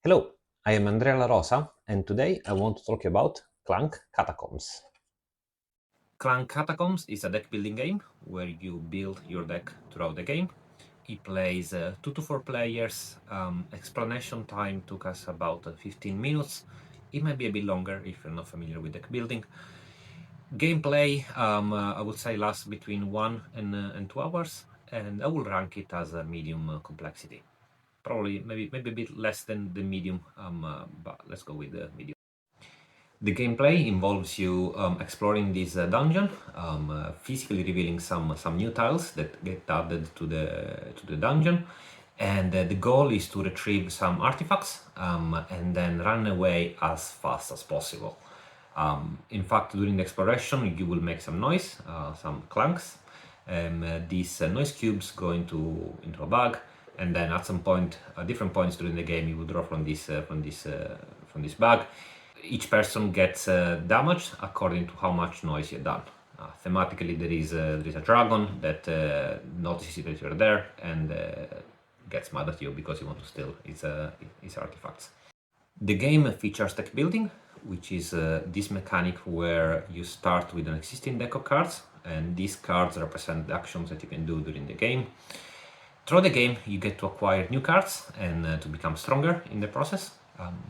Hello, I am Andrea La Rosa, and today I want to talk about Clank Catacombs. Clank Catacombs is a deck building game where you build your deck throughout the game. It plays 2 to 4 players. Explanation time took us about 15 minutes. It might be a bit longer if you're not familiar with deck building. Gameplay, I would say, lasts between 1 and 2 hours, and I will rank it as a medium complexity. Probably maybe a bit less than the medium, but let's go with the medium. The gameplay involves you exploring this dungeon, physically revealing some new tiles that get added to the dungeon, and the goal is to retrieve some artifacts and then run away as fast as possible. In fact, during the exploration, you will make some noise, some clanks. These noise cubes go into a bag, and then at some point, different points during the game, you will draw from this bag. Each person gets damaged according to how much noise you've done. Thematically, there is a dragon that notices that you're there and gets mad at you because you want to steal its artifacts. The game features deck building, which is this mechanic where you start with an existing deck of cards, and these cards represent the actions that you can do during the game. Throughout the game, you get to acquire new cards and to become stronger in the process.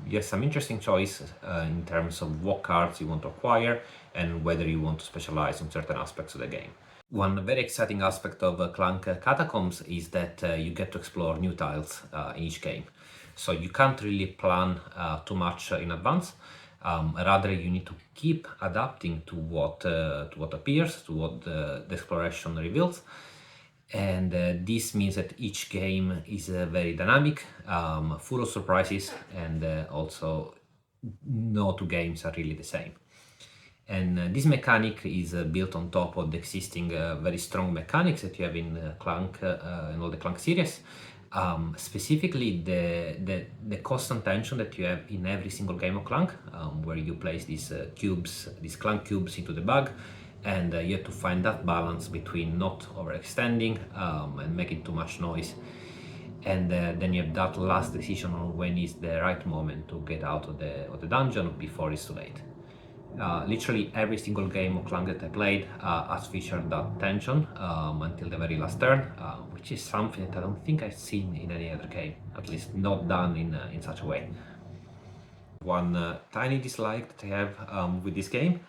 You have some interesting choices in terms of what cards you want to acquire and whether you want to specialize in certain aspects of the game. One very exciting aspect of Clank Catacombs is that you get to explore new tiles in each game. So you can't really plan too much in advance. Rather, you need to keep adapting to what appears, to what the exploration reveals. And this means that each game is very dynamic, full of surprises, and also no two games are really the same. And this mechanic is built on top of the existing very strong mechanics that you have in Clank and all the Clank series. Specifically, the constant tension that you have in every single game of Clank, where you place these Clank cubes into the bag, and you have to find that balance between not overextending and making too much noise. And then you have that last decision on when is the right moment to get out of the dungeon before it's too late. Literally every single game of Clank that I played has featured that tension until the very last turn, which is something that I don't think I've seen in any other game, at least not done in such a way. One tiny dislike that I have with this game,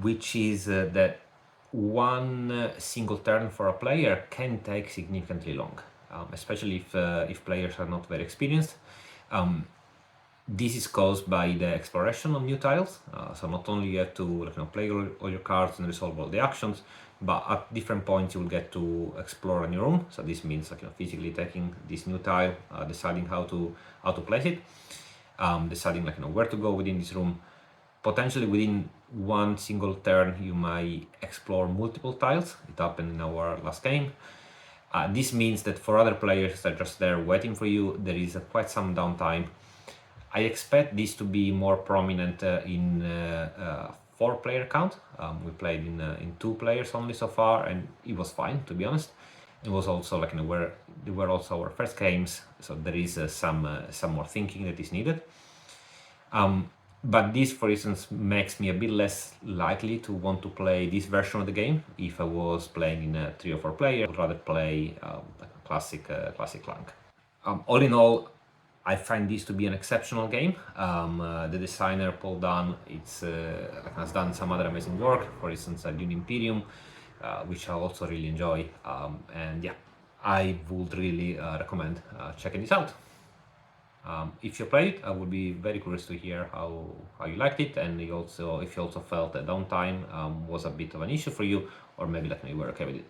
which is that one single turn for a player can take significantly long, especially if players are not very experienced. This is caused by the exploration of new tiles. So not only you have to play all your cards and resolve all the actions, but at different points you will get to explore a new room. So this means physically taking this new tile, deciding how to place it, deciding where to go within this room. Potentially within one single turn you might explore multiple tiles. It happened in our last game. This means that for other players that are just there waiting for you, there is quite some downtime. I expect this to be more prominent in 4-player count. We played in 2 players only so far, and it was fine, to be honest. It was also where they were also our first games, so there is some more thinking that is needed. But this, for instance, makes me a bit less likely to want to play this version of the game. If I was playing in 3 or 4 players, I'd rather play classic Clank. All in all, I find this to be an exceptional game. The designer Paul Dunn has done some other amazing work, for instance Dune Imperium, which I also really enjoy, and yeah, I would really recommend checking this out. If you played it, I would be very curious to hear how you liked it, and if you also felt that downtime was a bit of an issue for you, or maybe you were okay with it.